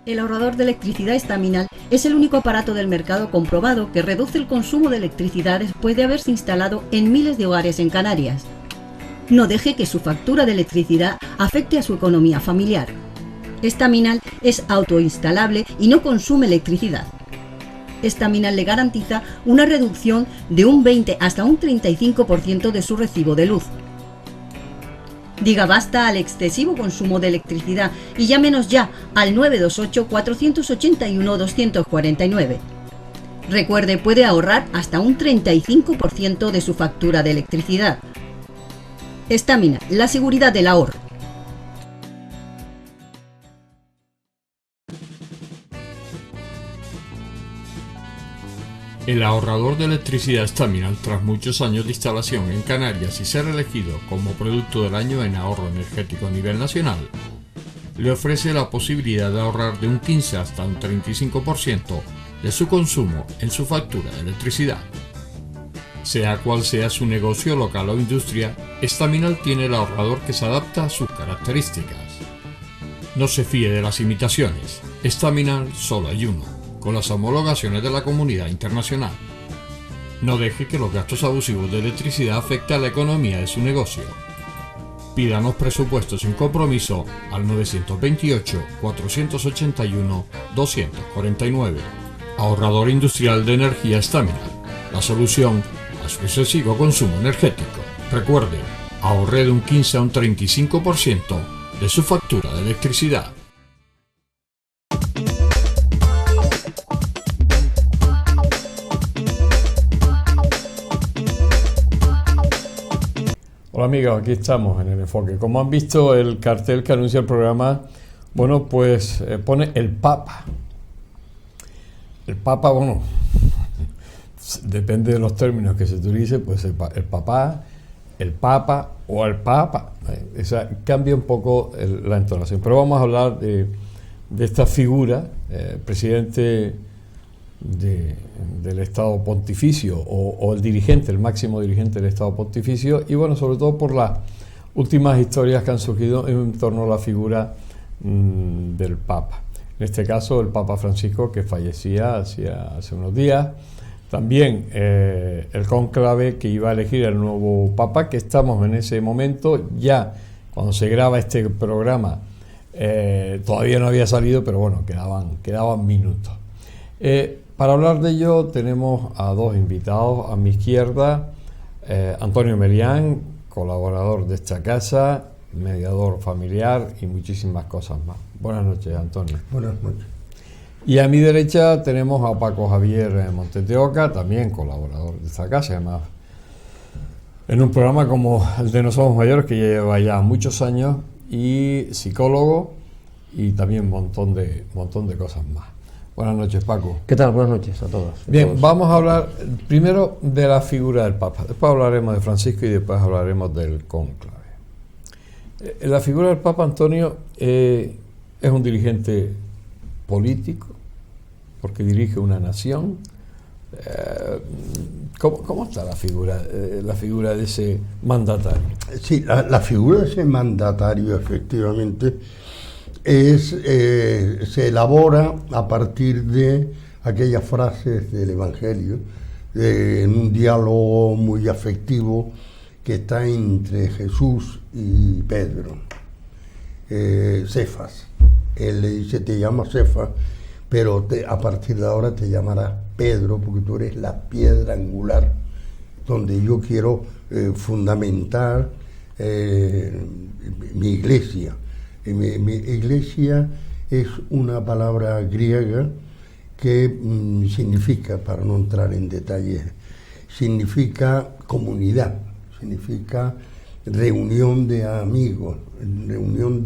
El ahorrador de electricidad estaminal es el único aparato del mercado comprobado que reduce el consumo de electricidad después de haberse instalado en miles de hogares en Canarias. No deje que su factura de electricidad afecte a su economía familiar. Estaminal es autoinstalable y no consume electricidad. Estaminal le garantiza una reducción de un 20 hasta un 35% de su recibo de luz. Diga basta al excesivo consumo de electricidad y llámenos ya al 928-481-249. Recuerde, puede ahorrar hasta un 35% de su factura de electricidad. Estaminal, la seguridad del ahorro. El ahorrador de electricidad Estaminal, tras muchos años de instalación en Canarias y ser elegido como producto del año en ahorro energético a nivel nacional, le ofrece la posibilidad de ahorrar de un 15 hasta un 35% de su consumo en su factura de electricidad. Sea cual sea su negocio local o industria, Estaminal tiene el ahorrador que se adapta a sus características. No se fíe de las imitaciones, Estaminal solo hay uno, con las homologaciones de la comunidad internacional. No deje que los gastos abusivos de electricidad afecten a la economía de su negocio. Pídanos presupuestos sin compromiso al 928-481-249. Ahorrador industrial de energía Estaminal, la solución a su excesivo consumo energético. Recuerde, ahorre de un 15 a un 35% de su factura de electricidad. Hola amigos, aquí estamos en el enfoque. Como han visto el cartel que anuncia el programa, bueno, pues pone el Papa. El Papa, bueno, depende de los términos que se utilice, pues el papá, el Papa o el Papa. Cambia un poco la entonación. Pero vamos a hablar de esta figura, presidente del Estado Pontificio o el dirigente, el máximo dirigente del Estado Pontificio, y bueno, sobre todo por las últimas historias que han surgido en torno a la figura del Papa. En este caso, el Papa Francisco, que fallecía hace unos días. También el cónclave que iba a elegir el nuevo Papa, que estamos en ese momento, ya cuando se graba este programa, todavía no había salido, pero bueno, quedaban minutos. Para hablar de ello tenemos a dos invitados. A mi izquierda, Antonio Melián, colaborador de esta casa, mediador familiar y muchísimas cosas más. Buenas noches, Antonio. Buenas noches. Y a mi derecha tenemos a Paco Javier Montes de Oca, también colaborador de esta casa, además en un programa como el de No Somos Mayores, que lleva ya muchos años, y psicólogo, y también un montón de cosas más. Buenas noches, Paco. ¿Qué tal? Buenas noches a todos. Bien, vamos a hablar primero de la figura del Papa, después hablaremos de Francisco y después hablaremos del cónclave. La figura del Papa, Antonio, es un dirigente político, porque dirige una nación. ¿Cómo está la figura de ese mandatario? Sí, la figura de ese mandatario, efectivamente, se elabora a partir de aquellas frases del Evangelio, en un diálogo muy afectivo que está entre Jesús y Pedro. Cefas. Él le dice, te llamas Cefas, pero a partir de ahora te llamarás Pedro, porque tú eres la piedra angular donde yo quiero fundamentar mi iglesia. Mi iglesia es una palabra griega que significa, para no entrar en detalles, significa comunidad, significa reunión de amigos, reunión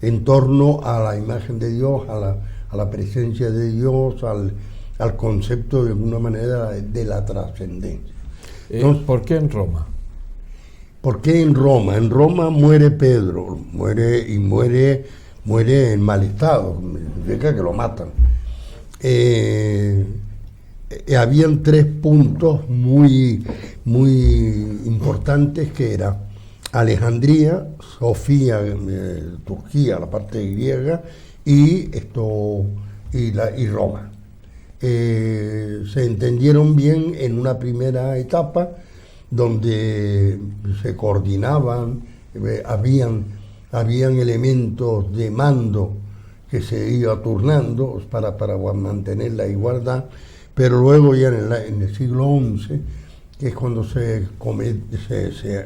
en torno a la imagen de Dios, a la presencia de Dios, al concepto de alguna manera de la trascendencia. ¿Por qué en Roma? ¿Por qué en Roma? En Roma muere Pedro, muere en mal estado, significa que lo matan. Habían tres puntos muy importantes, que era Alejandría, Sofía, Turquía, la parte griega, y Roma. Se entendieron bien en una primera etapa donde se coordinaban, habían elementos de mando que se iba turnando para mantener la igualdad, pero luego ya en el siglo XI, que es cuando se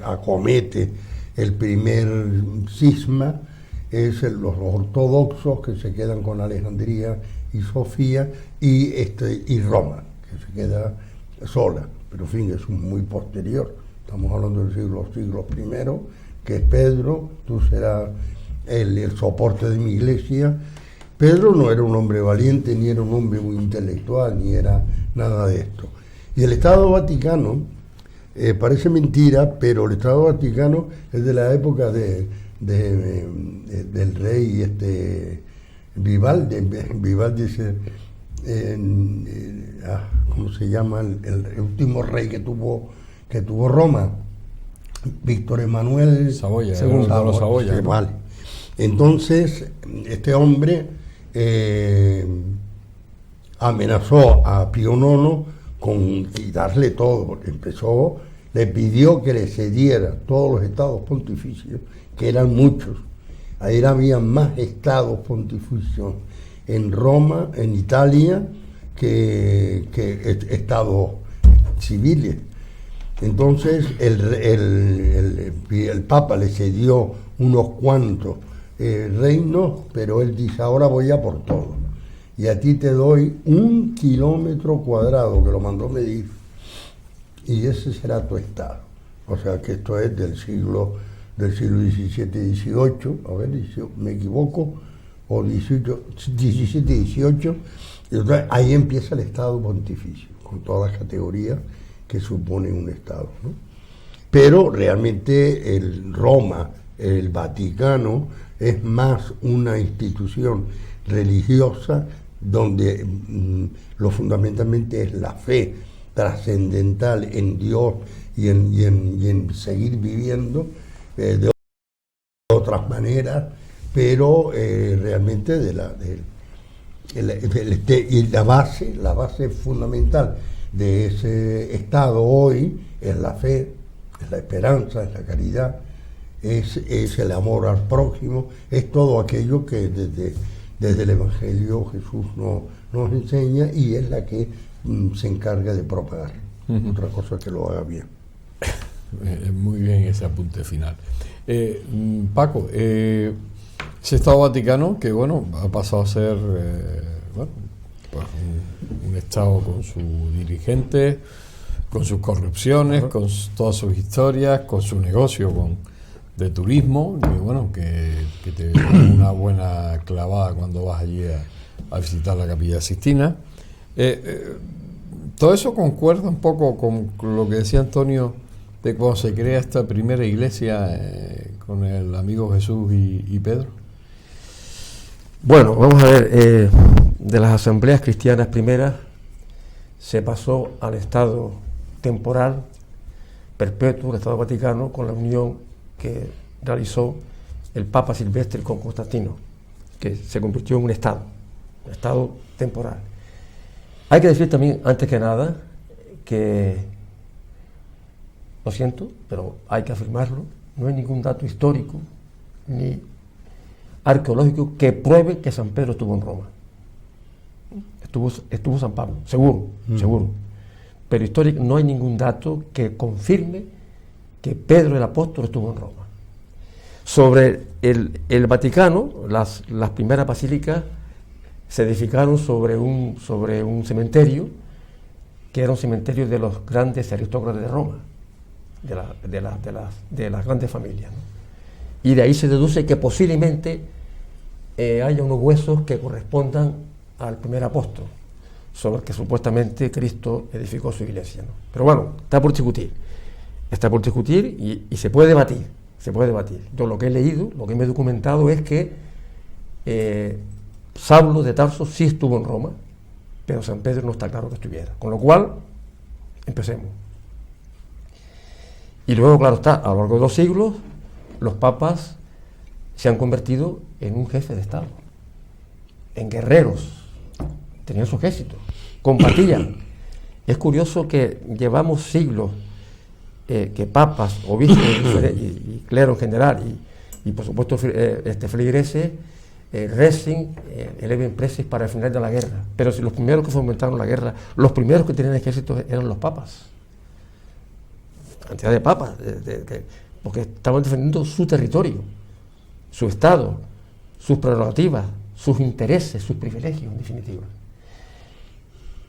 acomete el primer cisma, es los ortodoxos que se quedan con Alejandría y Sofía y Roma, que se queda sola, pero en fin, es muy posterior. Estamos hablando del siglo I, que es Pedro, tú serás el soporte de mi iglesia. Pedro no era un hombre valiente, ni era un hombre muy intelectual, ni era nada de esto. Y el Estado Vaticano, parece mentira, pero el Estado Vaticano es de la época del rey Vivaldi. Vivaldi es ¿cómo se llama? El último rey que tuvo Roma, Víctor Emanuel Saboya, II. Saboya, ¿no? Vale. Entonces, este hombre amenazó a Pío IX con quitarle todo, porque le pidió que le cediera todos los estados pontificios, que eran muchos. Ahí había más estados pontificios en Roma, en Italia, que estados civiles. Entonces el Papa le cedió unos cuantos reinos, pero él dice: ahora voy a por todo, y a ti te doy 1 kilómetro cuadrado, que lo mandó medir, y ese será tu estado. O sea que esto es del siglo XVII, XVIII, a ver si me equivoco, o XVII, XVIII, y entonces ahí empieza el estado pontificio, con todas las categorías que supone un estado, ¿no? Pero realmente Roma, el Vaticano, es más una institución religiosa donde lo fundamentalmente es la fe trascendental en Dios y en seguir viviendo de otras maneras, pero realmente y la base fundamental de ese Estado hoy es la fe, es la esperanza, es la caridad, es el amor al prójimo, es todo aquello que desde el Evangelio Jesús nos enseña, y es la que se encarga de propagar. Otra cosa que lo haga bien. Muy bien ese apunte final. Paco, ese Estado Vaticano, que bueno, ha pasado a ser pues un Estado con sus dirigentes, con sus corrupciones, con todas sus historias, con su negocio de turismo, que bueno, que te da una buena clavada cuando vas allí a visitar la Capilla Sixtina. Todo eso concuerda un poco con lo que decía Antonio de cuando se crea esta primera iglesia con el amigo Jesús y Pedro. Bueno, vamos a ver, de las asambleas cristianas primeras se pasó al Estado temporal perpetuo, el Estado Vaticano, con la unión que realizó el Papa Silvestre con Constantino, que se convirtió en un Estado temporal. Hay que decir también, antes que nada, que, lo siento, pero hay que afirmarlo, no hay ningún dato histórico ni arqueológico que pruebe que San Pedro estuvo en Roma. Estuvo San Pablo, seguro, pero histórico no hay ningún dato que confirme que Pedro el apóstol estuvo en Roma. Sobre el Vaticano, las primeras basílicas se edificaron sobre un cementerio que era un cementerio de los grandes aristócratas de Roma, de las grandes familias, ¿no? Y de ahí se deduce que posiblemente haya unos huesos que correspondan al primer apóstol, sobre el que supuestamente Cristo edificó su iglesia, ¿no? Pero bueno, está por discutir y se puede debatir. Yo lo que he leído, lo que me he documentado es que Saulo de Tarso sí estuvo en Roma, pero San Pedro no está claro que estuviera. Con lo cual, empecemos. Y luego, claro está, a lo largo de los siglos, los papas se han convertido en un jefe de Estado. en guerreros, tenían su ejército, combatían. Es curioso que llevamos siglos que papas, obispos y clero en general, y por supuesto feligreses, recen, eleven preces para el final de la guerra. Pero si los primeros que fomentaron la guerra, los primeros que tenían ejércitos eran los papas. Cantidad de papas, porque estaban defendiendo su territorio, su estado, sus prerrogativas, sus intereses, sus privilegios, en definitiva.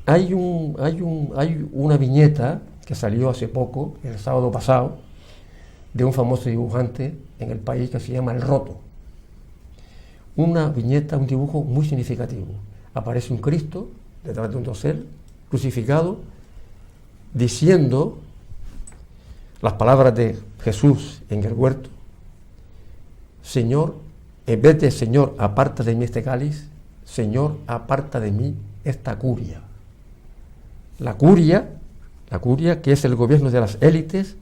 Hay una viñeta que salió hace poco, el sábado pasado, de un famoso dibujante en el país que se llama El Roto. Una viñeta, un dibujo muy significativo. Aparece un Cristo detrás de un dosel, crucificado, diciendo las palabras de Jesús en el huerto: Señor, en vez de Señor, aparta de mí este cáliz, Señor, aparta de mí esta curia. La curia, que es el gobierno de las élites,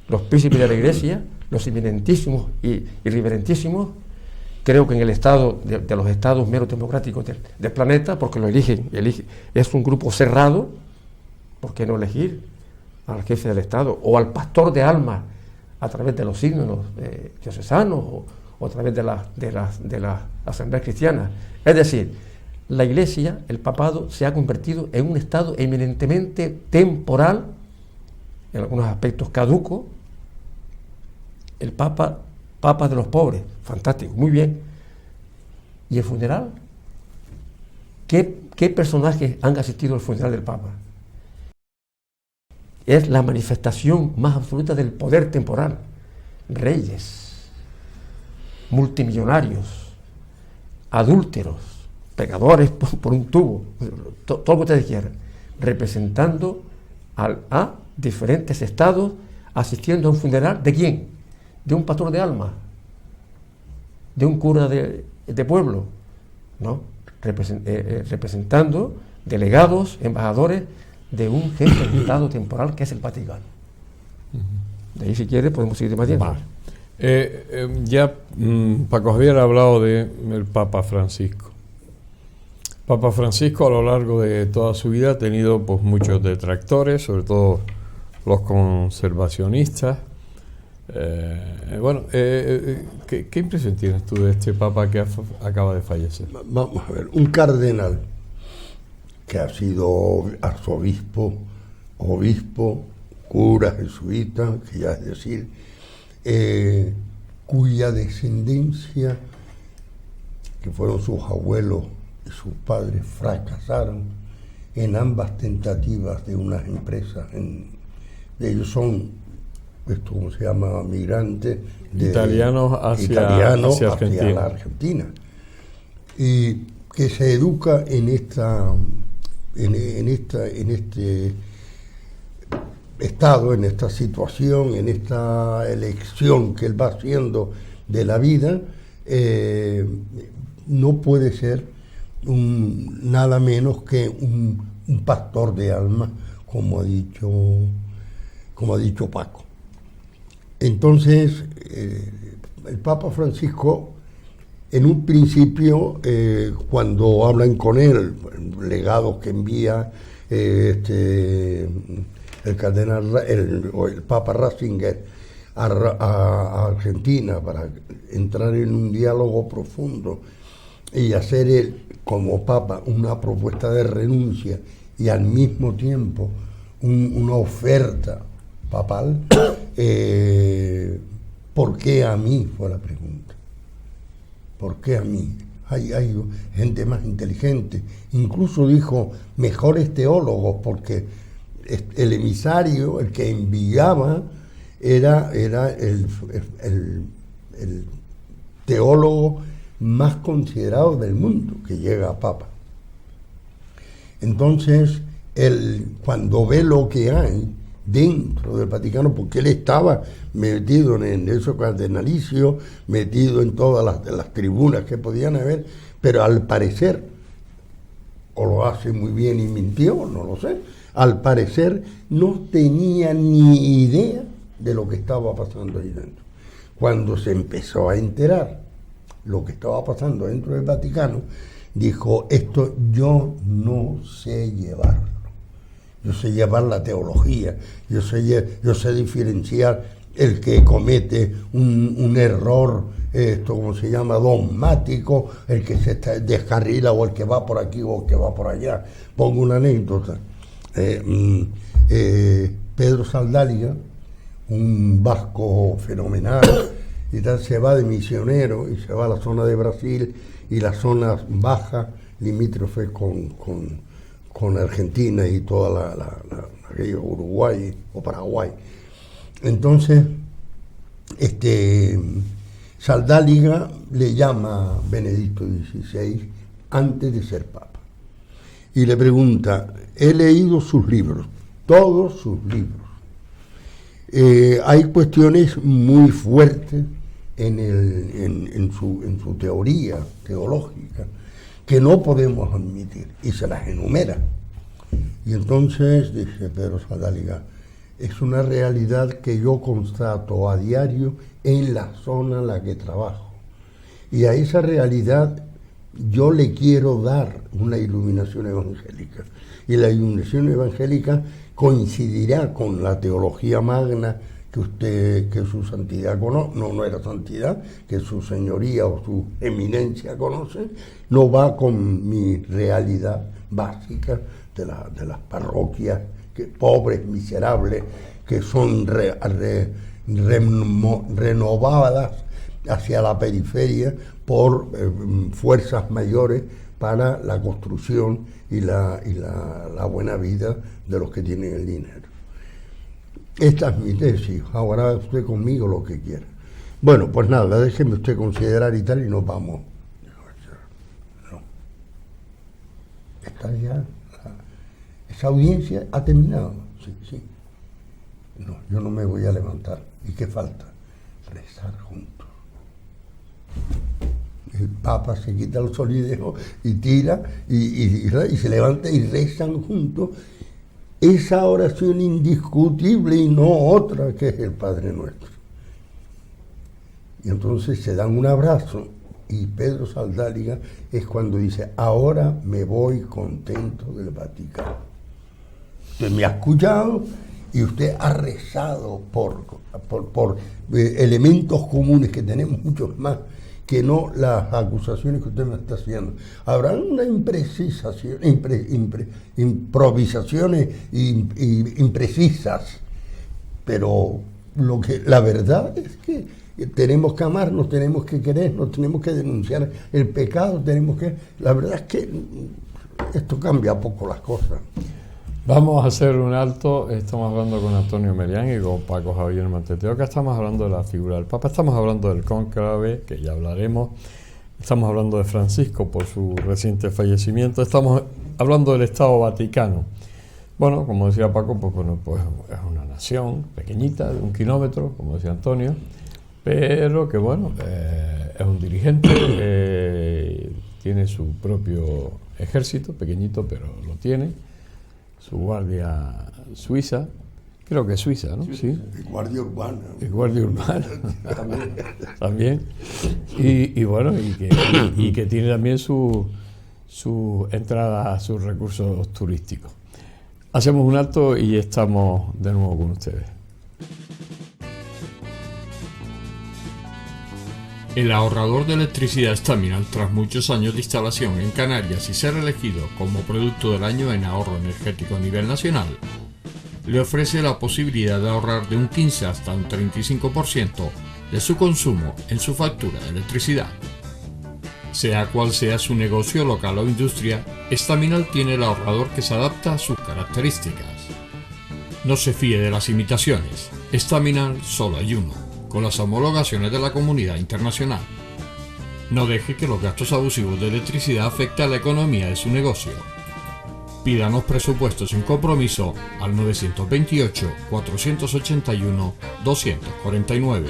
los príncipes de la iglesia, los eminentísimos y irreverentísimos, creo que en el estado de los estados menos democráticos del planeta, porque lo eligen, es un grupo cerrado. ¿Por qué no elegir al jefe del estado o al pastor de almas a través de los signos diocesanos o a través de la asamblea cristiana? Es decir, la iglesia, el papado, se ha convertido en un estado eminentemente temporal, en algunos aspectos caduco. El papa de los pobres, fantástico, muy bien. ¿Y el funeral? ¿Qué personajes han asistido al funeral del papa? Es la manifestación más absoluta del poder temporal. Reyes, multimillonarios, adúlteros, pecadores por un tubo, todo lo que ustedes quieran, representando a diferentes estados, asistiendo a un funeral. ¿De quién? De un pastor de alma, de un cura de pueblo, ¿no? Representando delegados, embajadores de un jefe de Estado temporal que es el Vaticano. De ahí, si quiere, podemos seguir debatiendo. Paco Javier ha hablado del Papa Francisco. Papa Francisco, a lo largo de toda su vida, ha tenido pues muchos detractores, sobre todo los conservacionistas. ¿Qué impresión tienes tú de este Papa que acaba de fallecer? Vamos a ver, un cardenal que ha sido arzobispo, obispo, cura jesuita, que ya es decir, cuya descendencia, que fueron sus abuelos y sus padres, fracasaron en ambas tentativas de unas empresas. Ellos son, ¿cómo se llama?, migrantes italianos hacia Argentina. La Argentina, y que se educa en este estado, en esta situación, en esta elección que él va haciendo de la vida. No puede ser nada menos que un pastor de almas, como ha dicho Paco. Entonces, el Papa Francisco, en un principio, cuando hablan con él, legados que envía el Papa Ratzinger a Argentina para entrar en un diálogo profundo y hacer él, como Papa, una propuesta de renuncia y al mismo tiempo una oferta papal, ¿por qué a mí?, fue la pregunta. ¿Por qué a mí? Hay gente más inteligente. Incluso dijo mejores teólogos, porque el emisario, el que enviaba, era el teólogo más considerado del mundo que llega a Papa. Entonces, él, cuando ve lo que hay dentro del Vaticano, porque él estaba metido en esos cardenalicios, metido en todas las tribunas que podían haber, pero al parecer, o lo hace muy bien y mintió, no lo sé, al parecer no tenía ni idea de lo que estaba pasando ahí dentro. Cuando se empezó a enterar lo que estaba pasando dentro del Vaticano, dijo, esto yo no sé llevarlo. Yo sé llevar la teología, yo sé diferenciar el que comete un error, ¿cómo se llama?, dogmático, el que se descarrila o el que va por aquí o el que va por allá. Pongo una anécdota. Pedro Saldáliga, un vasco fenomenal, y tal, se va de misionero y se va a la zona de Brasil y las zonas bajas, limítrofes con Argentina y toda aquello, Uruguay o Paraguay. Entonces, Saldáliga le llama a Benedicto XVI antes de ser papa y le pregunta, he leído sus libros, todos sus libros. Hay cuestiones muy fuertes en su teoría teológica que no podemos admitir, y se las enumera. Y entonces, dice Pedro Saldáliga, es una realidad que yo constato a diario en la zona en la que trabajo. Y a esa realidad yo le quiero dar una iluminación evangélica. Y la iluminación evangélica coincidirá con la teología magna que su santidad conoce, no era santidad, que su señoría o su eminencia conocen, no va con mi realidad básica de las parroquias pobres, miserables, que son renovadas hacia la periferia por fuerzas mayores para la construcción y la buena vida de los que tienen el dinero. Esta es mi tesis, ahora usted conmigo lo que quiera. Bueno, pues nada, déjeme usted considerar y tal y nos vamos. No. Está ya, esa audiencia ha terminado. Sí. No, yo no me voy a levantar. ¿Y qué falta? Rezar juntos. El Papa se quita el solidejo y tira y se levanta y rezan juntos esa oración indiscutible y no otra que es el Padre Nuestro. Y entonces se dan un abrazo y Pedro Saldáliga es cuando dice, ahora me voy contento del Vaticano. Usted me ha escuchado y usted ha rezado por elementos comunes que tenemos muchos más que no las acusaciones que usted me está haciendo. Habrán unas improvisaciones imprecisas, pero la verdad es que tenemos que amarnos, tenemos que querernos, tenemos que denunciar el pecado, la verdad es que esto cambia poco las cosas. Vamos a hacer un alto. Estamos hablando con Antonio Melián y con Paco Javier Manteteo, que estamos hablando de la figura del Papa, estamos hablando del cónclave, que ya hablaremos, estamos hablando de Francisco por su reciente fallecimiento, estamos hablando del Estado Vaticano. Bueno, como decía Paco, pues es una nación pequeñita, de 1 kilómetro, como decía Antonio, pero que bueno, es un dirigente, tiene su propio ejército, pequeñito, pero lo tiene. Su guardia suiza, creo que es suiza, ¿no? Sí. El guardia urbana. El guardia urbana. También. Y bueno, y que tiene también su entrada a sus recursos turísticos. Hacemos un alto y estamos de nuevo con ustedes. El ahorrador de electricidad Staminal, tras muchos años de instalación en Canarias y ser elegido como producto del año en ahorro energético a nivel nacional, le ofrece la posibilidad de ahorrar de un 15 hasta un 35% de su consumo en su factura de electricidad. Sea cual sea su negocio local o industria, Staminal tiene el ahorrador que se adapta a sus características. No se fíe de las imitaciones, Staminal solo hay uno, con las homologaciones de la comunidad internacional. No deje que los gastos abusivos de electricidad afecten a la economía de su negocio. Pídanos presupuestos sin compromiso al 928-481-249.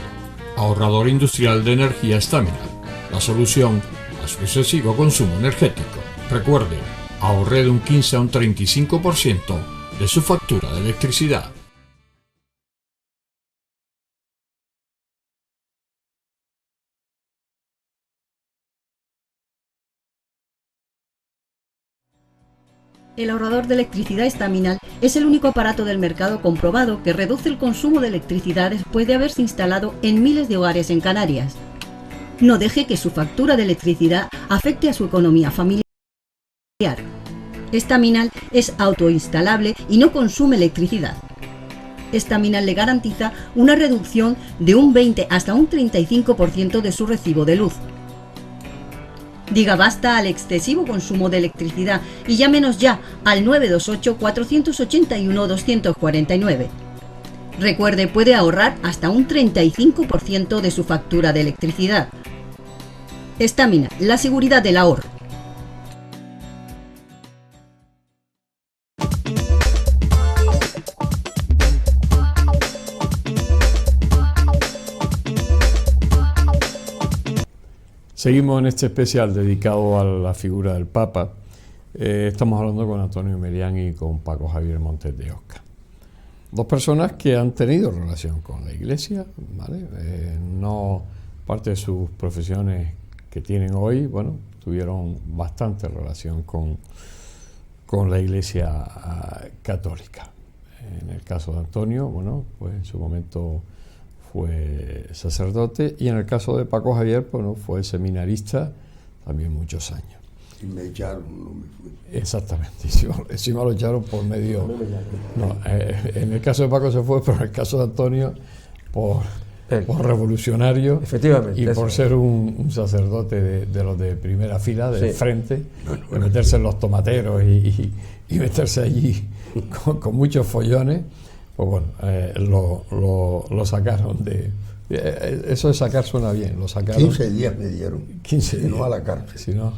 Ahorrador industrial de energía Staminal, la solución a su excesivo consumo energético. Recuerde, ahorre de un 15 a un 35% de su factura de electricidad. El ahorrador de electricidad estaminal es el único aparato del mercado comprobado que reduce el consumo de electricidad después de haberse instalado en miles de hogares en Canarias. No deje que su factura de electricidad afecte a su economía familiar. Estaminal es autoinstalable y no consume electricidad. Estaminal le garantiza una reducción de un 20 hasta un 35% de su recibo de luz. Diga basta al excesivo consumo de electricidad y llámenos ya al 928-481-249. Recuerde, puede ahorrar hasta un 35% de su factura de electricidad. Estaminal, la seguridad del ahorro. Seguimos en este especial dedicado a la figura del Papa. Estamos hablando con Antonio Merián y con Paco Javier Montes de Oca. Dos personas que han tenido relación con la Iglesia, ¿vale? No parte de sus profesiones que tienen hoy, bueno, tuvieron bastante relación con la Iglesia católica. En el caso de Antonio, bueno, pues en su momento fue sacerdote, y en el caso de Paco Javier, bueno, fue seminarista también muchos años. Y me echaron, no me fui. Exactamente, encima lo echaron por medio. No, en el caso de Paco se fue, pero en el caso de Antonio por revolucionario, efectivamente, y por ser un sacerdote de los de primera fila, del frente, y meterse en los tomateros y meterse allí con muchos follones. Pues bueno, lo sacaron de... Eso de sacar suena bien, lo sacaron... 15 días me dieron, 15 días. No a la cárcel. Si no,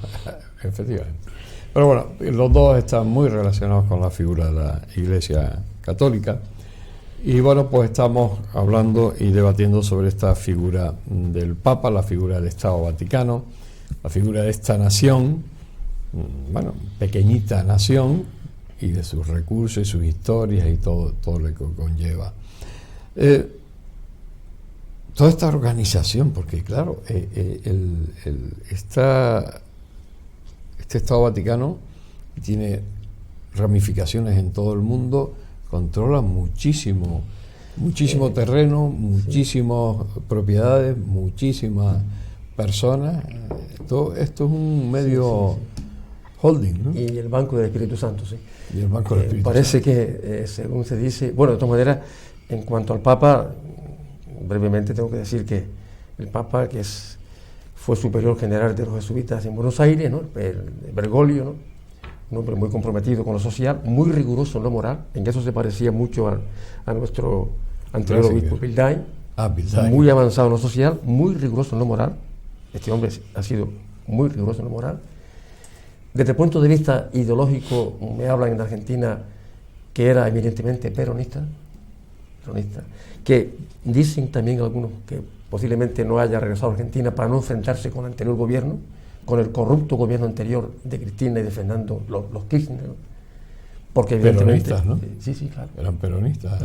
efectivamente. Pero bueno, los dos están muy relacionados con la figura de la Iglesia Católica. Y bueno, pues estamos hablando y debatiendo sobre esta figura del Papa, la figura del Estado Vaticano, la figura de esta nación, bueno, pequeñita nación, y de sus recursos y sus historias y todo lo que conlleva. Toda esta organización, porque claro, este Estado Vaticano tiene ramificaciones en todo el mundo, controla muchísimo terreno, muchísimas propiedades, muchísimas personas. Todo esto es un medio... holding, ¿no? Y el Banco del Espíritu Santo, sí. Y el Banco del Espíritu parece Santo. que, según se dice, bueno, de todas maneras, en cuanto al Papa, brevemente tengo que decir que el Papa, fue superior general de los jesuitas en Buenos Aires, ¿no? Bergoglio, ¿no? Un hombre muy comprometido con lo social, muy riguroso en lo moral, en eso se parecía mucho a nuestro anterior obispo Bilday, muy avanzado en lo social, muy riguroso en lo moral. Este hombre ha sido muy riguroso en lo moral. Desde el punto de vista ideológico, me hablan en Argentina que era eminentemente peronista, que dicen también algunos que posiblemente no haya regresado a Argentina para no enfrentarse con el anterior gobierno, con el corrupto gobierno anterior de Cristina y de Fernando, los Kirchner, ¿no? Porque evidentemente... Peronistas, ¿no? Sí, claro. Eran peronistas.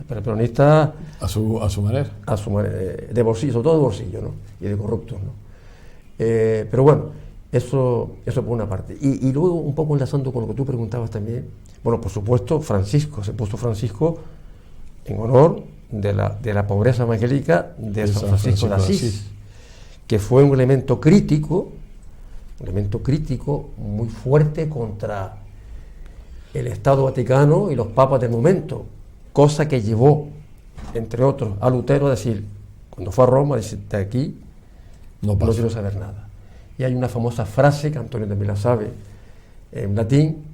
Pero peronistas... A su manera. A su manera, de bolsillo, sobre todo de bolsillo, ¿no? Y de corruptos, ¿no? Pero bueno... Eso por una parte. Y luego, un poco enlazando con lo que tú preguntabas también, bueno, por supuesto, se puso Francisco en honor de la pobreza evangélica de San Francisco de Asís, que fue un elemento crítico muy fuerte contra el Estado Vaticano y los papas del momento, cosa que llevó, entre otros, a Lutero a decir, cuando fue a Roma, dice, de aquí no quiero saber nada. Y hay una famosa frase, que Antonio también la sabe, en latín,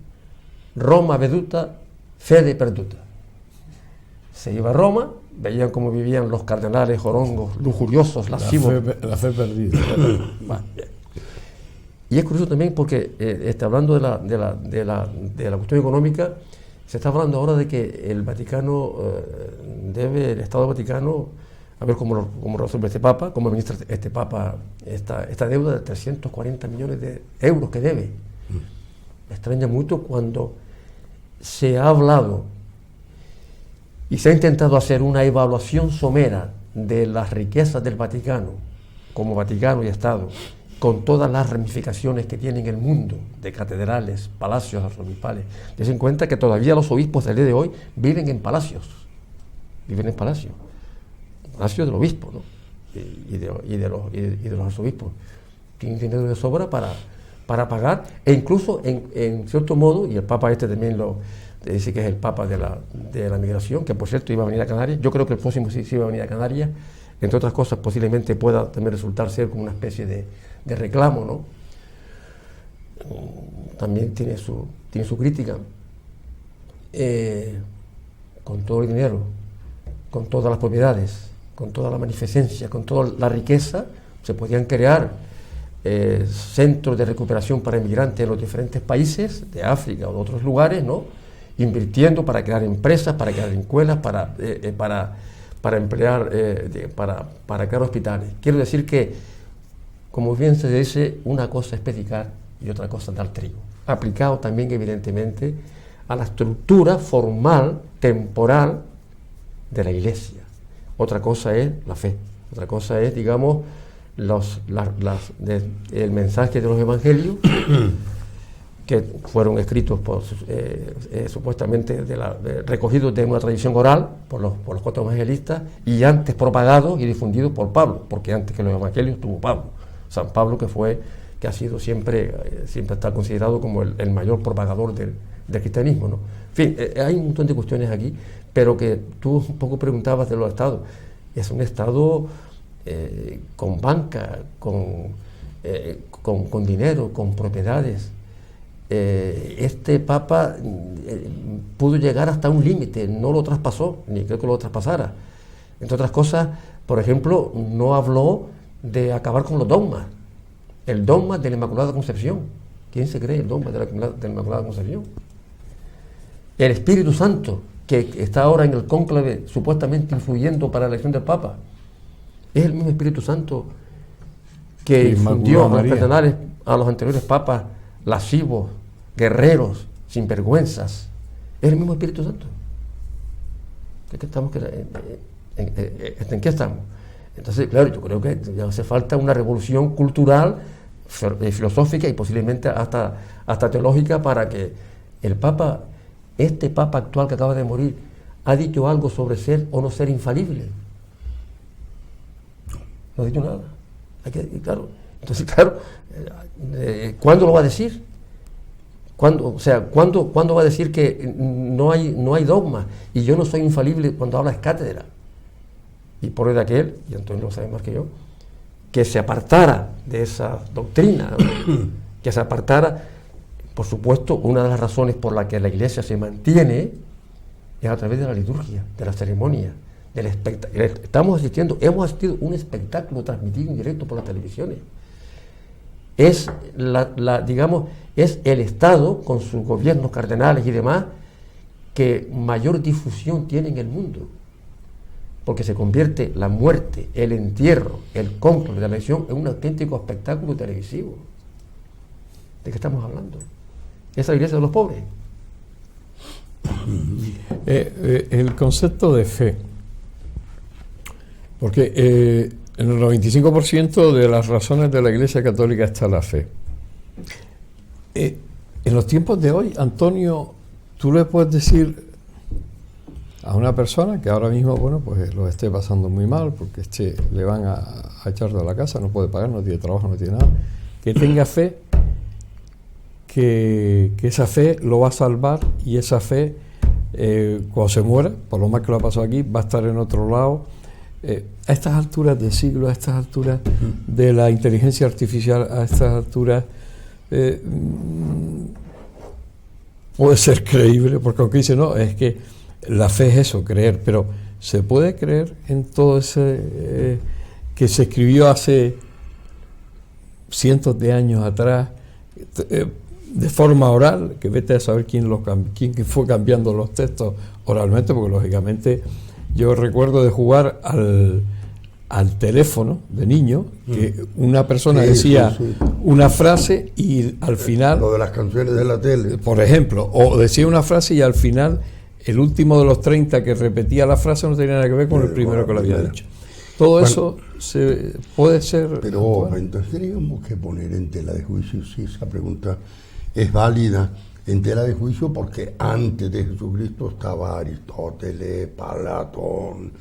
Roma veduta, fede perduta. Se iba a Roma, veían cómo vivían los cardenales, jorongos, lujuriosos, lascivos. La fe perdida. Bueno, y es curioso también porque, hablando de la cuestión económica, se está hablando ahora de que el Vaticano el Estado Vaticano, a ver cómo resuelve este Papa, cómo administra este Papa esta deuda de 340 millones de euros que debe. Me extraña mucho cuando se ha hablado y se ha intentado hacer una evaluación somera de las riquezas del Vaticano, como Vaticano y Estado, con todas las ramificaciones que tiene en el mundo, de catedrales, palacios arzobispales. Ten en cuenta que todavía los obispos del día de hoy viven en palacios, palacios del obispo, ¿no? y de los arzobispos. Tienen dinero de sobra para pagar, e incluso en cierto modo, y el Papa también dice que es el Papa de la migración, que por cierto iba a venir a Canarias. Yo creo que el próximo sí iba a venir a Canarias. Entre otras cosas, posiblemente pueda también resultar ser como una especie de reclamo, ¿no? También tiene su crítica. Con todo el dinero, con todas las propiedades, con toda la magnificencia, con toda la riqueza, se podían crear centros de recuperación para inmigrantes en los diferentes países de África o de otros lugares, ¿no? Invirtiendo para crear empresas, para crear escuelas, para emplear, para crear hospitales. Quiero decir que, como bien se dice, una cosa es predicar y otra cosa es dar trigo. Aplicado también, evidentemente, a la estructura formal, temporal de la Iglesia. Otra cosa es la fe. Otra cosa es, digamos, el mensaje de los evangelios que fueron escritos supuestamente recogidos de una tradición oral por los 4 evangelistas y antes propagados y difundidos por Pablo, porque antes que los evangelios tuvo Pablo, San Pablo, que ha sido siempre está considerado como el mayor propagador del cristianismo, ¿no? En fin, hay un montón de cuestiones aquí, pero que tú un poco preguntabas de los estados. Es un estado con banca, con dinero, con propiedades. Este Papa pudo llegar hasta un límite, no lo traspasó, ni creo que lo traspasara. Entre otras cosas, por ejemplo, no habló de acabar con los dogmas. El dogma de la Inmaculada Concepción. ¿Quién se cree el dogma de la Inmaculada Concepción? El Espíritu Santo, que está ahora en el cónclave supuestamente influyendo para la elección del Papa, es el mismo Espíritu Santo que infundió a los anteriores papas lascivos, guerreros, sinvergüenzas. Es el mismo Espíritu Santo. ¿En qué estamos? Entonces, claro, yo creo que ya hace falta una revolución cultural, filosófica y posiblemente hasta teológica para que el Papa, este Papa actual que acaba de morir, ha dicho algo sobre ser o no ser infalible. No ha dicho nada. Entonces, ¿cuándo lo va a decir? ¿Cuándo va a decir que no hay dogma y yo no soy infalible cuando habla es cátedra? Y por de aquel, y Antonio lo sabe más que yo, que se apartara de esa doctrina, que se apartara. Por supuesto, una de las razones por la que la Iglesia se mantiene es a través de la liturgia, de la ceremonia, del espectáculo. Hemos asistido a un espectáculo transmitido en directo por las televisiones. Es es el Estado, con sus gobiernos cardenales y demás, que mayor difusión tiene en el mundo, porque se convierte la muerte, el entierro, el cónclave de la elección en un auténtico espectáculo televisivo. ¿De qué estamos hablando? Es la Iglesia de los pobres. El concepto de fe, porque en el 95% de las razones de la Iglesia Católica está la fe. En los tiempos de hoy, Antonio, tú le puedes decir a una persona que ahora mismo, pues lo esté pasando muy mal porque le van a echar de la casa, no puede pagar, no tiene trabajo, no tiene nada, que tenga fe, que esa fe lo va a salvar, y esa fe, cuando se muera, por lo más que lo ha pasado aquí, va a estar en otro lado. A estas alturas del siglo, a estas alturas de la inteligencia artificial, a estas alturas, puede ser creíble, porque aunque dice, no, es que la fe es eso, creer, pero ¿se puede creer en todo ese que se escribió hace cientos de años atrás, de forma oral, que vete a saber quién fue cambiando los textos oralmente? Porque lógicamente yo recuerdo de jugar al teléfono de niño, que una persona decía una frase y al final... Lo de las canciones de la tele. Por ejemplo, o decía una frase y al final el último de los 30 que repetía la frase no tenía nada que ver con el primero que lo había dicho. Todo eso puede ser... Pero entonces tendríamos que poner en tela de juicio si esa pregunta es válida, en tela de juicio, porque antes de Jesucristo estaba Aristóteles, Platón,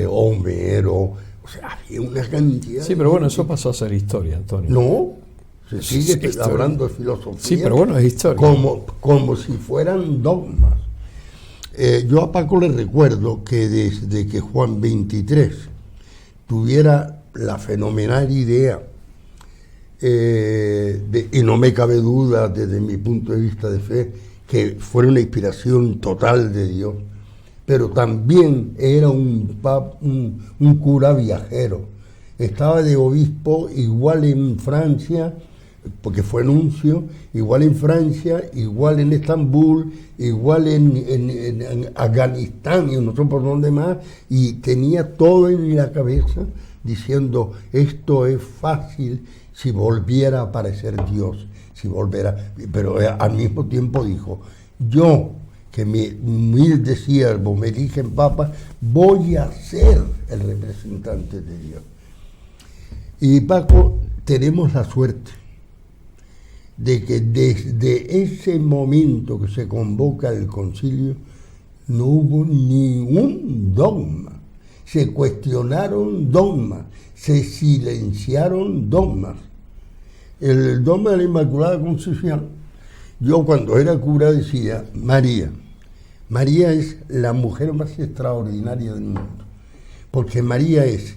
Homero, o sea, había una cantidad. Sí, pero bueno, eso pasó a ser historia, Antonio. No, se sigue Es hablando de filosofía. Sí, pero bueno, es historia. Como si fueran dogmas. Yo a Paco le recuerdo que desde que Juan XXIII tuviera la fenomenal idea, y no me cabe duda desde mi punto de vista de fe, que fuera una inspiración total de Dios, pero también era un cura viajero. Estaba de obispo igual en Francia, porque fue nuncio, igual en Francia, igual en Estambul, igual en Afganistán y no sé por dónde más, y tenía todo en la cabeza diciendo, esto es fácil si volviera a aparecer Dios, si volviera, pero al mismo tiempo dijo, yo, que mi humilde siervo me dije en Papa, voy a ser el representante de Dios. Y Paco, tenemos la suerte de que desde ese momento que se convoca el concilio no hubo ningún dogma, se cuestionaron dogmas, se silenciaron dogmas. El dogma de la Inmaculada Concepción, yo cuando era cura decía, María es la mujer más extraordinaria del mundo, porque María es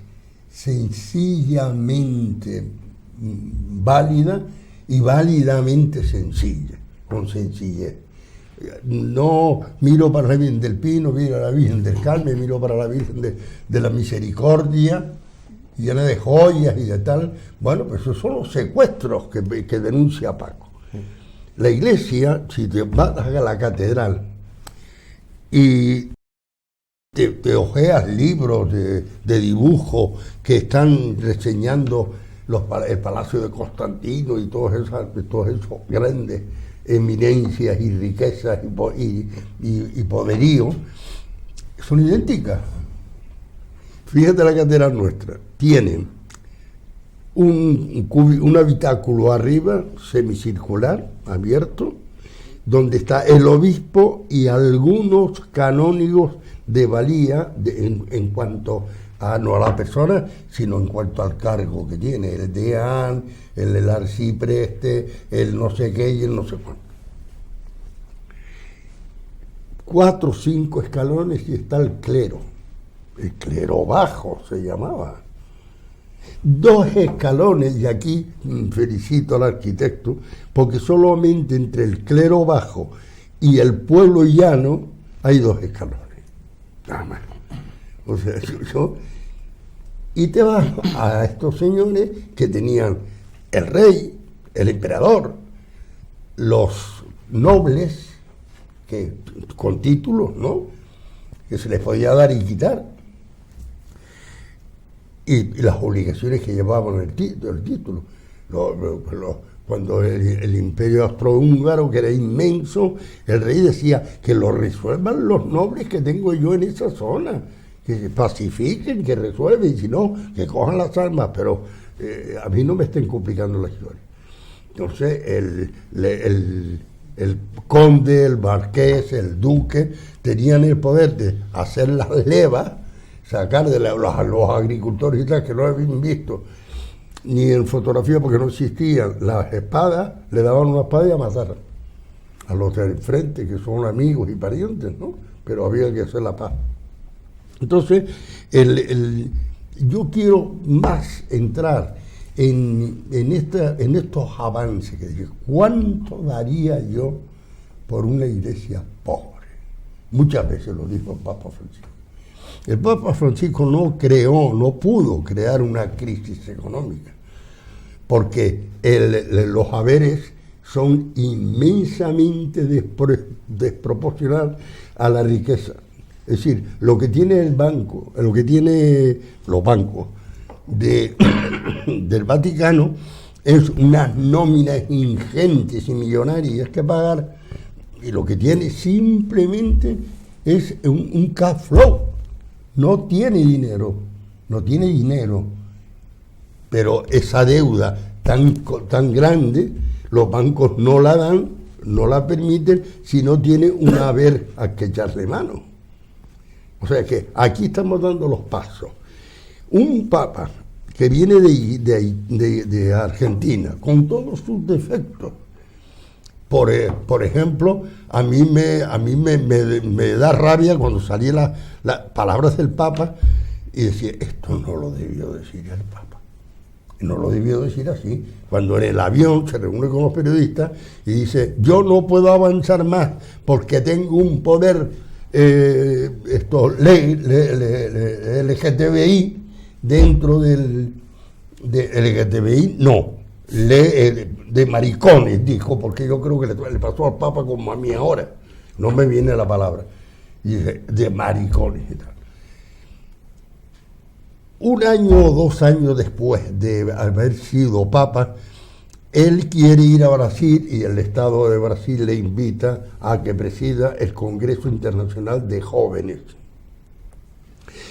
sencillamente válida y válidamente sencilla, con sencillez. No miro para la Virgen del Pino, miro a la Virgen del Carmen, miro para la Virgen de la Misericordia, llena de joyas y de tal. Bueno, pues esos son los secuestros que denuncia Paco. La Iglesia, si te vas a la catedral y te ojeas libros de dibujo que están reseñando el Palacio de Constantino y todos esos grandes eminencias y riquezas y poderío, son idénticas. Fíjate la catedral nuestra, tiene un habitáculo arriba, semicircular, abierto, donde está el obispo y algunos canónigos de valía en cuanto no a la persona, sino en cuanto al cargo que tiene, el deán, el arcipreste, el no sé qué y el no sé cuánto. 4 o 5 escalones y está el clero bajo se llamaba. 2 escalones, y aquí felicito al arquitecto, porque solamente entre el clero bajo y el pueblo llano hay 2 escalones, nada más. O sea, y te vas a estos señores que tenían el rey, el emperador, los nobles, que con títulos, ¿no?, que se les podía dar y quitar, y las obligaciones que llevaban el título. Cuando el imperio austrohúngaro, que era inmenso, el rey decía que lo resuelvan los nobles que tengo yo en esa zona, que se pacifiquen, que resuelven, y si no, que cojan las armas, pero a mí no me estén complicando la historia. Entonces, el conde, el marqués, el duque, tenían el poder de hacer las levas, sacar de los agricultores y tal, que no habían visto ni en fotografía porque no existían las espadas, le daban una espada y a matar a los de enfrente, que son amigos y parientes, ¿no? Pero había que hacer la paz. Entonces, yo quiero más entrar en estos avances que dije, ¿cuánto daría yo por una iglesia pobre? Muchas veces lo dijo el Papa Francisco. El Papa Francisco no pudo crear una crisis económica, porque los haberes son inmensamente desproporcionales a la riqueza. Es decir, lo que tiene el banco, lo que tiene los bancos del Vaticano es unas nóminas ingentes y millonarias que pagar, y lo que tiene simplemente es un cash flow. No tiene dinero, no tiene dinero, pero esa deuda tan grande, los bancos no la dan, no la permiten si no tiene un haber a que echarle mano. O sea que aquí estamos dando los pasos. Un papa que viene de Argentina, con todos sus defectos, por ejemplo, a mí me da rabia cuando salían las palabras del Papa y decía, esto no lo debió decir el Papa. No lo debió decir así. Cuando en el avión se reúne con los periodistas y dice, yo no puedo avanzar más porque tengo un poder LGTBI dentro de LGTBI, no. De maricones, dijo, porque yo creo que le pasó al Papa como a mí ahora, no me viene la palabra, y dice, de maricones y tal. Un año o 2 años después de haber sido Papa, él quiere ir a Brasil y el Estado de Brasil le invita a que presida el Congreso Internacional de Jóvenes.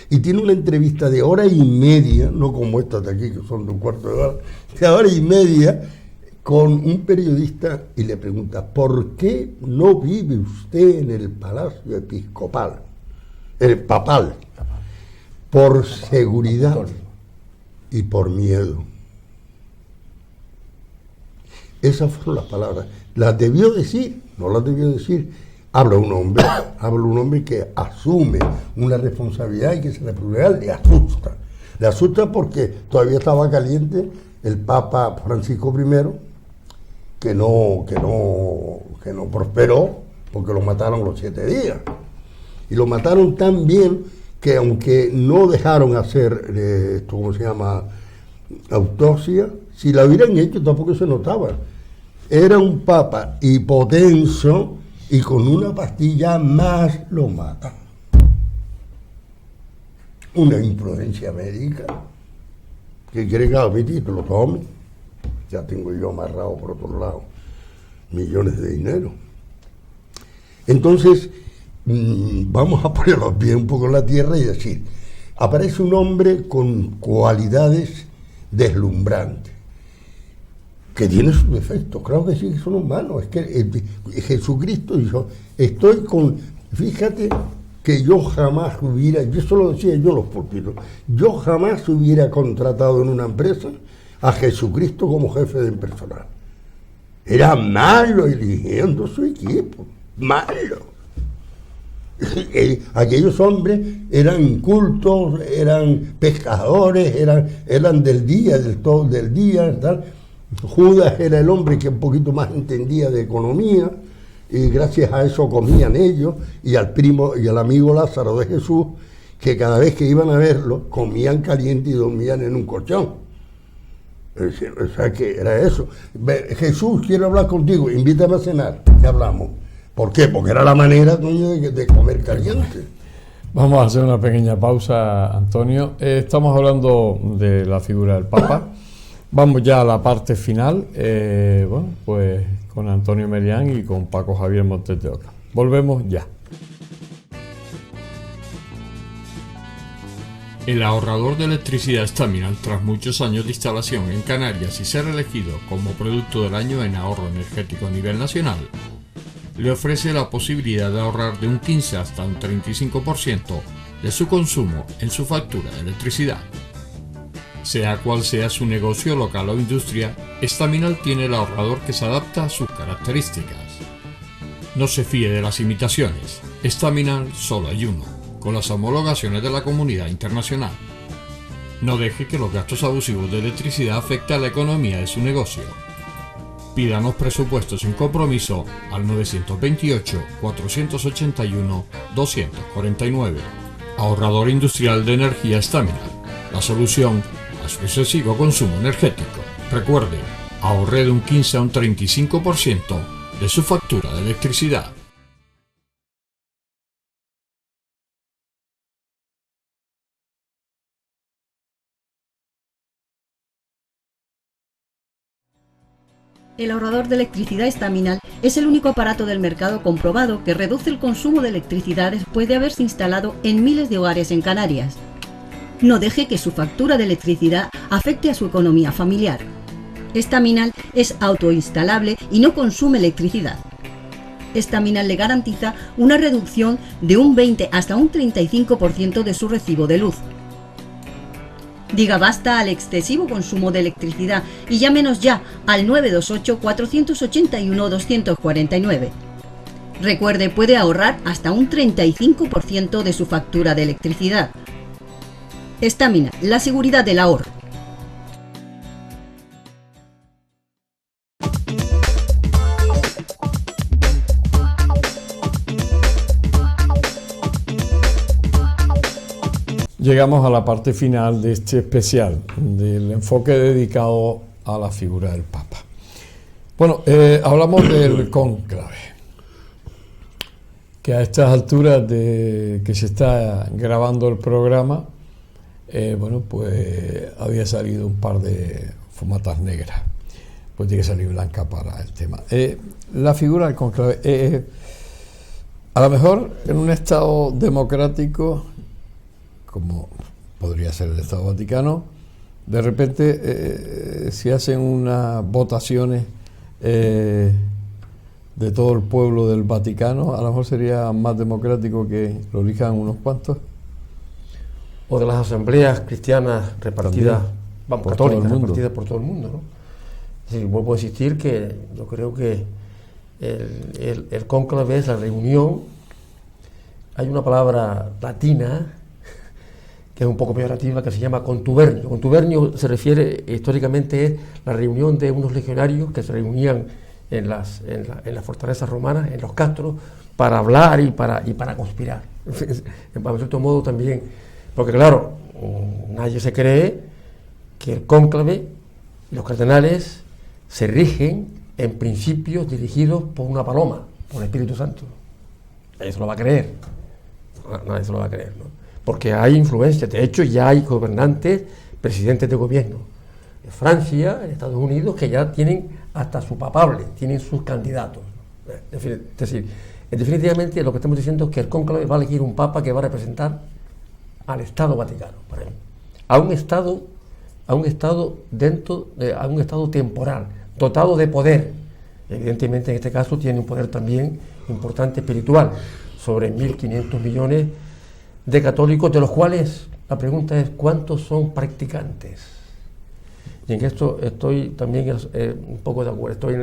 Y tiene una entrevista de 1:30, no como estas de aquí que son de 1/4 de hora, de 1:30 con un periodista y le pregunta, ¿por qué no vive usted en el Palacio Episcopal? El papal. Por seguridad y por miedo. Esas fueron las palabras. ¿Las debió decir? No las debió decir. Habla un hombre que asume una responsabilidad y que esa responsabilidad le asusta. Le asusta porque todavía estaba caliente el Papa Francisco I, que no prosperó porque lo mataron los 7 días. Y lo mataron tan bien que aunque no dejaron hacer, autopsia, si la hubieran hecho tampoco se notaba. Era un Papa hipotenso y con una pastilla más lo matan. Una imprudencia médica. ¿Qué quiere que haga mi título? Tome. Ya tengo yo amarrado por otro lado millones de dinero. Entonces, vamos a poner los pies un poco en la tierra y decir, aparece un hombre con cualidades deslumbrantes, que tiene sus defectos, claro que sí, que son humanos. Es que Jesucristo dijo, fíjate que yo jamás hubiera, yo eso lo decía yo en los púlpitos, yo jamás hubiera contratado en una empresa a Jesucristo como jefe de personal. Era malo eligiendo su equipo, malo. Aquellos hombres eran cultos, eran pescadores, eran del día, del día, tal. Judas era el hombre que un poquito más entendía de economía y gracias a eso comían ellos, y al primo y al amigo Lázaro de Jesús, que cada vez que iban a verlo comían caliente y dormían en un colchón. O sea que era eso. Jesús, quiero hablar contigo, invítame a cenar, y hablamos. ¿Por qué? Porque era la manera, coño, de comer caliente. Vamos a hacer una pequeña pausa, Antonio. Estamos hablando de la figura del Papa. Vamos ya a la parte final, pues con Antonio Melián y con Paco Javier Montes de Oca. Volvemos ya. El ahorrador de electricidad Staminal, tras muchos años de instalación en Canarias y ser elegido como producto del año en ahorro energético a nivel nacional, le ofrece la posibilidad de ahorrar de un 15 hasta un 35% de su consumo en su factura de electricidad. Sea cual sea su negocio local o industria, Staminal tiene el ahorrador que se adapta a sus características. No se fíe de las imitaciones, Staminal solo hay uno, con las homologaciones de la comunidad internacional. No deje que los gastos abusivos de electricidad afecten a la economía de su negocio. Pídanos presupuestos sin compromiso al 928-481-249. Ahorrador industrial de energía Staminal, la solución a su excesivo consumo energético. Recuerde, ahorre de un 15 a un 35% de su factura de electricidad. El ahorrador de electricidad Staminal es el único aparato del mercado comprobado que reduce el consumo de electricidad después de haberse instalado en miles de hogares en Canarias. No deje que su factura de electricidad afecte a su economía familiar. Staminal es autoinstalable y no consume electricidad. Staminal le garantiza una reducción de un 20 hasta un 35% de su recibo de luz. Diga basta al excesivo consumo de electricidad y llámenos ya al 928-481-249. Recuerde, puede ahorrar hasta un 35% de su factura de electricidad. Staminal, la seguridad del ahorro. Llegamos a la parte final de este especial, del enfoque dedicado a la figura del Papa. Bueno, hablamos del cónclave, que a estas alturas de que se está grabando el programa, bueno, pues había salido un par de fumatas negras, pues tiene que salir blanca para el tema. La figura del cónclave, a lo mejor en un Estado democrático, como podría ser el Estado Vaticano, de repente se hacen unas votaciones de todo el pueblo del Vaticano, a lo mejor sería más democrático que lo elijan unos cuantos. O de las asambleas cristianas repartidas, vamos, católicas, repartidas por todo el mundo, ¿no? Sí, vuelvo a insistir que yo creo que el cónclave es la reunión. Hay una palabra latina que es un poco peyorativa, que se llama contubernio. Contubernio se refiere, históricamente, es la reunión de unos legionarios que se reunían en las fortalezas romanas, en los castros, para hablar y para conspirar. En cierto modo también, porque claro, nadie se cree que el cónclave, los cardenales, se rigen en principios dirigidos por una paloma, por el Espíritu Santo. Nadie se lo va a creer. Nadie se lo va a creer, ¿no? Porque hay influencia, de hecho ya hay gobernantes, presidentes de gobierno, en Francia, en Estados Unidos, que ya tienen hasta su papable, tienen sus candidatos. Es decir, definitivamente lo que estamos diciendo es que el cónclave va a elegir un papa que va a representar al Estado Vaticano, por ejemplo, a un Estado temporal, dotado de poder. Evidentemente en este caso tiene un poder también importante espiritual, sobre 1.500 millones de católicos, de los cuales la pregunta es ¿cuántos son practicantes? Y en esto estoy también un poco de acuerdo, estoy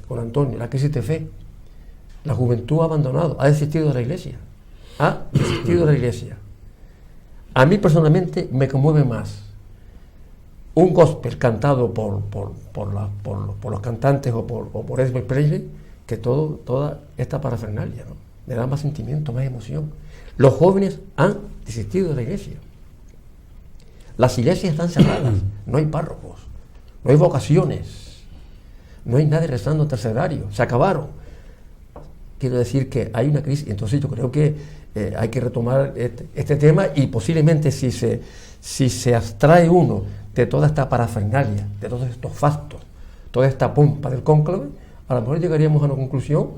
con Antonio, la crisis de fe. La juventud ha abandonado, ha desistido de la Iglesia, A mí personalmente me conmueve más un gospel cantado por los cantantes o por Elvis Presley que toda esta parafernalia, ¿no? Me da más sentimiento, más emoción. Los jóvenes han desistido de la Iglesia. Las iglesias están cerradas, no hay párrocos, no hay vocaciones, no hay nadie rezando terciario, se acabaron. Quiero decir que hay una crisis, entonces yo creo que hay que retomar este tema y posiblemente si se abstrae uno de toda esta parafernalia, de todos estos fastos, toda esta pompa del cónclave, a lo mejor llegaríamos a una conclusión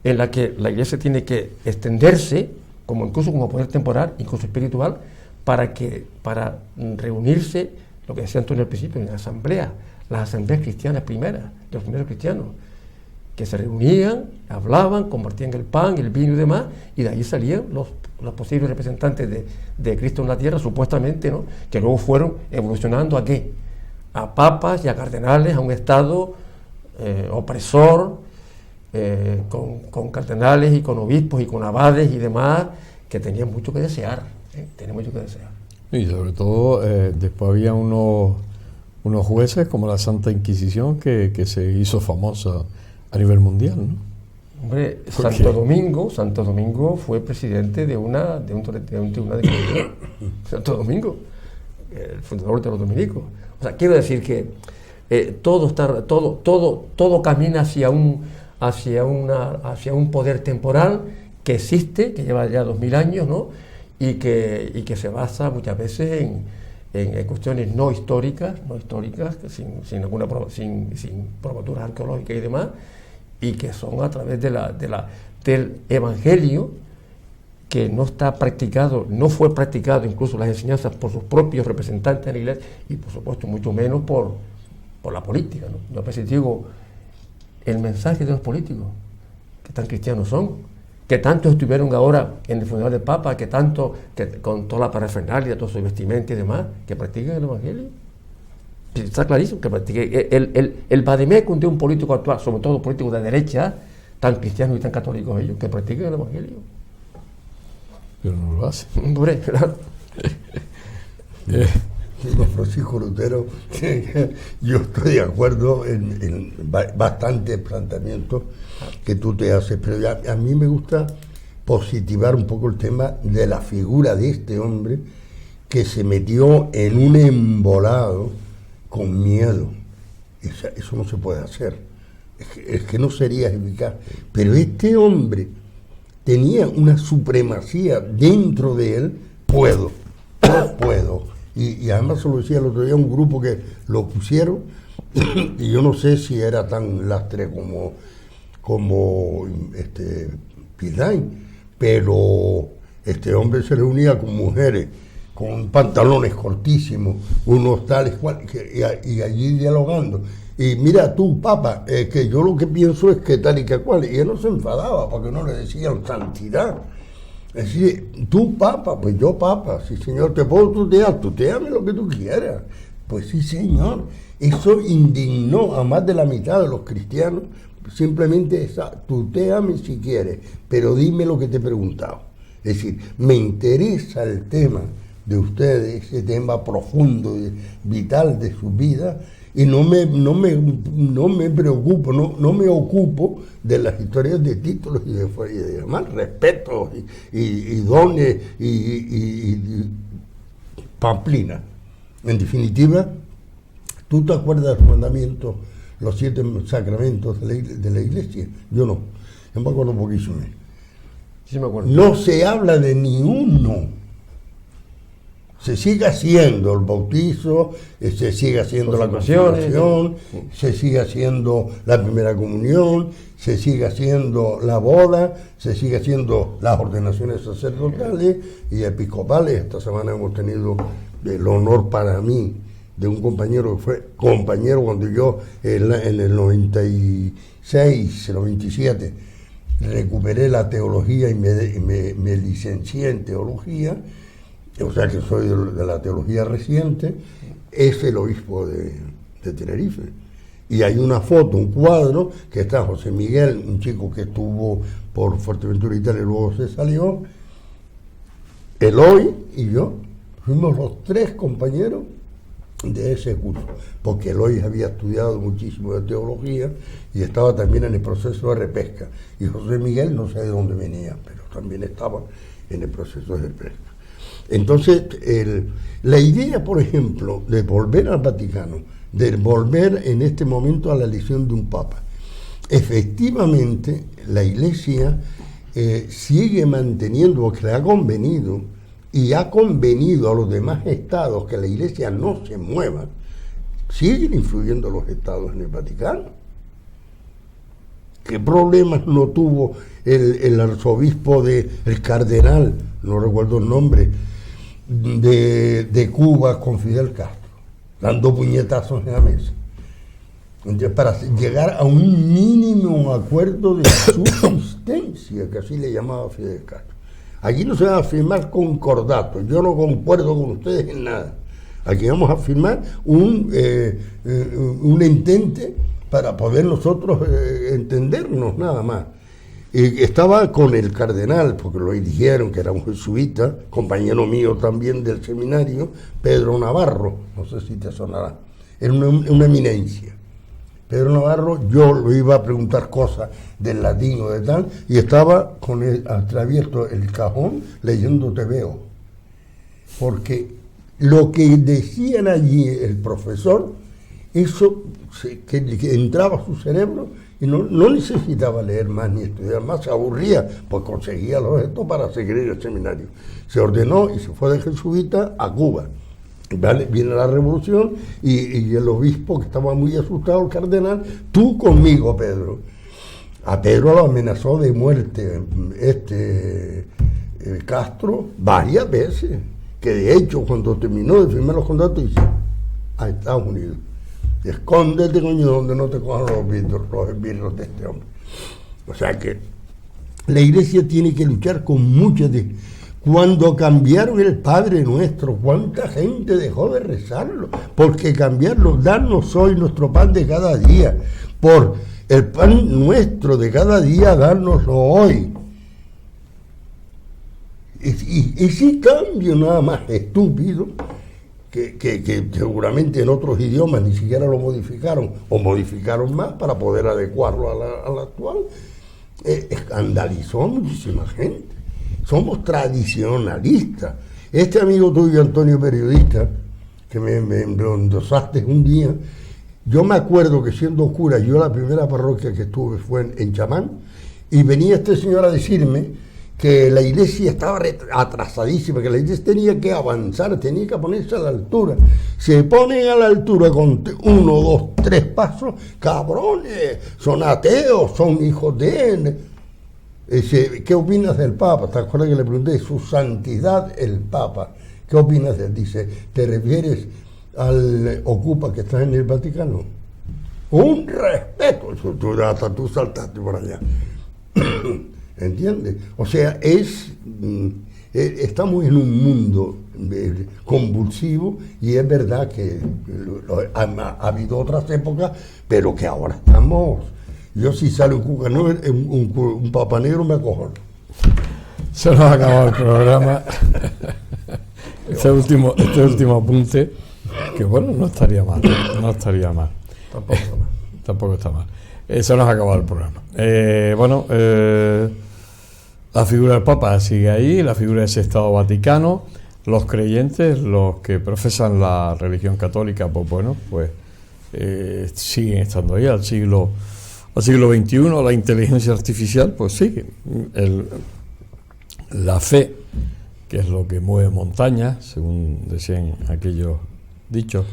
en la que la Iglesia tiene que extenderse, incluso como poder temporal, incluso espiritual, para reunirse, lo que decía Antonio al principio, en las asambleas cristianas primeras, de los primeros cristianos, que se reunían, hablaban, compartían el pan, el vino y demás, y de ahí salían los posibles representantes de Cristo en la tierra, supuestamente, ¿no? Que luego fueron evolucionando ¿a qué? A papas y a cardenales, a un Estado opresor, con cardenales y con obispos y con abades y demás, que tenían mucho que desear, Y sobre todo, después había unos jueces como la Santa Inquisición que se hizo famosa a nivel mundial, ¿no? Hombre, Santo Domingo fue presidente de un tribunal de Cabildo. Santo Domingo, el fundador de los dominicos. O sea, quiero decir que todo camina hacia un poder temporal que existe, que lleva ya 2000 años, ¿no? Y que se basa muchas veces en cuestiones no históricas, sin probaturas arqueológicas y demás, y que son a través del Evangelio que no está practicado, no fue practicado incluso las enseñanzas por sus propios representantes en la Iglesia y por supuesto mucho menos por la política, ¿no? Yo a veces digo, el mensaje de los políticos, que tan cristianos son, que tanto estuvieron ahora en el funeral del Papa, que tanto, que con toda la parafernalia, todo su vestimenta y demás, que practiquen el Evangelio. Está clarísimo que practiquen el vademecum de un político actual, sobre todo políticos de derecha, tan cristianos y tan católicos ellos, que practiquen el Evangelio. Pero no lo hacen. Hombre, claro. Los Francisco Lutero, yo estoy de acuerdo en bastantes planteamientos que tú te haces, pero a mí me gusta positivar un poco el tema de la figura de este hombre que se metió en un embolado con miedo. Eso no se puede hacer, es que no sería eficaz, pero este hombre tenía una supremacía dentro de él, puedo. Y además se lo decía el otro día un grupo que lo pusieron, y yo no sé si era tan lastre como Pilain, pero este hombre se reunía con mujeres, con pantalones cortísimos, unos tales cual, y allí dialogando. Y mira tú, Papa, que yo lo que pienso es que tal y que cual, y él no se enfadaba porque no le decían santidad. Es decir, tú Papa, pues yo Papa, sí señor, te puedo tuteame lo que tú quieras. Pues sí señor, eso indignó a más de la mitad de los cristianos, simplemente tuteame si quieres, pero dime lo que te he preguntado. Es decir, me interesa el tema de ustedes, ese tema profundo y vital de su vida, y no me preocupo, no me ocupo de las historias de títulos y de demás, respetos y dones y pamplina. En definitiva, ¿tú te acuerdas de los mandamientos, los 7 sacramentos de la Iglesia? Yo no, yo me acuerdo poquísimo. Sí me acuerdo. No se habla de ni uno. Se sigue haciendo el bautizo, se sigue haciendo la confirmación, se sigue haciendo la primera comunión, se sigue haciendo la boda, se sigue haciendo las ordenaciones sacerdotales y episcopales. Esta semana hemos tenido el honor para mí de un compañero que fue compañero cuando yo en el 96, el 97, recuperé la teología y me licencié en teología. O sea que soy de la teología reciente, es el obispo de Tenerife. Y hay una foto, un cuadro, que está José Miguel, un chico que estuvo por Fuerteventura, Italia, y luego se salió, Eloy y yo, fuimos los 3 compañeros de ese curso, porque Eloy había estudiado muchísimo de teología y estaba también en el proceso de repesca. Y José Miguel no sé de dónde venía, pero también estaba en el proceso de repesca. Entonces, la idea, por ejemplo, de volver al Vaticano, de volver en este momento a la elección de un Papa, efectivamente la Iglesia sigue manteniendo, porque le ha convenido, y ha convenido a los demás estados que la Iglesia no se mueva, siguen influyendo los estados en el Vaticano. ¿Qué problemas no tuvo el arzobispo el cardenal, no recuerdo el nombre, de Cuba con Fidel Castro, dando puñetazos en la mesa, para llegar a un mínimo acuerdo de subsistencia, que así le llamaba Fidel Castro? Aquí no se va a firmar concordato, yo no concuerdo con ustedes en nada. Aquí vamos a firmar un entente para poder nosotros entendernos nada más. Y estaba con el cardenal, porque lo eligieron, que era un jesuita, compañero mío también del seminario, Pedro Navarro, no sé si te sonará, era una eminencia. Pedro Navarro, yo lo iba a preguntar cosas del latín o de tal, y estaba con abierto el cajón leyendo Te Veo, porque lo que decían allí el profesor, eso que entraba a su cerebro, y no necesitaba leer más ni estudiar más, se aburría, pues conseguía los estos para seguir el seminario. Se ordenó y se fue de jesuita a Cuba. ¿Vale? Viene la revolución y el obispo, que estaba muy asustado, el cardenal, tú conmigo, Pedro. A Pedro lo amenazó de muerte Castro varias veces, que de hecho cuando terminó de firmar los contratos dice a Estados Unidos, escóndete, coño, donde no te cojan los esbirros de este hombre. O sea que la Iglesia tiene que luchar con muchas de... Cuando cambiaron el Padre Nuestro, ¿cuánta gente dejó de rezarlo? Porque cambiarlo, darnos hoy nuestro pan de cada día, por el pan nuestro de cada día, dárnoslo hoy. Y ese cambio nada más estúpido, que seguramente en otros idiomas ni siquiera lo modificaron, o modificaron más para poder adecuarlo a la actual, escandalizó a muchísima gente. Somos tradicionalistas. Este amigo tuyo, Antonio, periodista, que me endosaste un día, yo me acuerdo que siendo cura, yo la primera parroquia que estuve fue en Chamán, y venía este señor a decirme que la iglesia estaba atrasadísima, que la iglesia tenía que avanzar, tenía que ponerse a la altura. Se ponen a la altura con 1, 2, 3 pasos, cabrones, son ateos, son hijos de él. ¿Qué opinas del Papa? ¿Te acuerdas que le pregunté? Su Santidad el Papa. ¿Qué opinas de él? Dice, ¿te refieres al Ocupa que está en el Vaticano? Un respeto. Hasta tú saltaste por allá. ¿Entiendes? O sea, estamos en un mundo convulsivo y es verdad que ha habido otras épocas, pero que ahora estamos... Yo si sale un papa negro me acojo. Se nos ha acabado el programa. Este último apunte, que bueno, no estaría mal. Tampoco está mal. Se nos ha acabado el programa. La figura del Papa sigue ahí, la figura de ese Estado Vaticano. Los creyentes, los que profesan la religión católica, pues siguen estando ahí. Al siglo XXI, la inteligencia artificial, pues sigue. La fe, que es lo que mueve montañas, según decían aquellos dichos,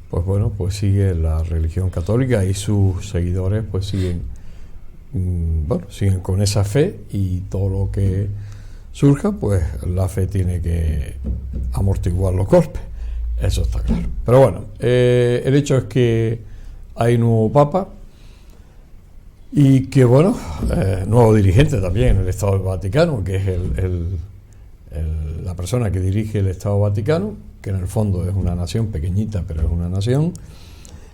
pues sigue la religión católica y sus seguidores pues siguen con esa fe, y todo lo que surja, pues la fe tiene que amortiguar los golpes, eso está claro. Pero bueno, el hecho es que hay nuevo Papa, y que nuevo dirigente también en el Estado del Vaticano, que es la persona que dirige el Estado Vaticano, que en el fondo es una nación pequeñita, pero es una nación,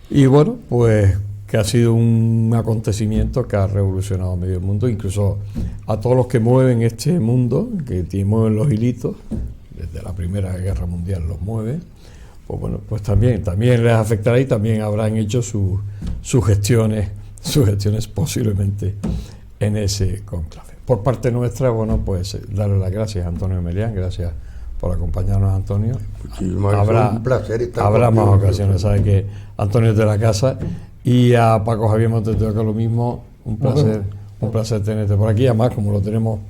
y pues que ha sido un acontecimiento que ha revolucionado medio mundo, incluso a todos los que mueven este mundo, que mueven los hilitos, desde la Primera Guerra Mundial los mueven, pues también les afectará, y también habrán hecho sus gestiones posiblemente en ese conclave. Por parte nuestra, pues darle las gracias a Antonio Melián, gracias por acompañarnos, Antonio. Un placer estar habrá más ocasiones, sabe que Antonio es de la casa, y a Paco Javier Montes de Oca lo mismo, un placer tenerte por aquí, además como lo tenemos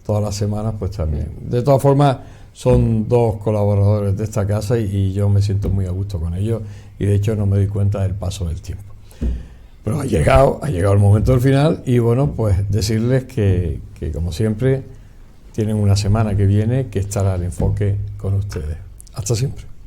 todas las semanas, pues también. De todas formas, son dos colaboradores de esta casa, y yo me siento muy a gusto con ellos, y de hecho no me di cuenta del paso del tiempo. Pero ha llegado el momento del final, y pues decirles que como siempre tienen una semana que viene que estará el enfoque con ustedes. Hasta siempre.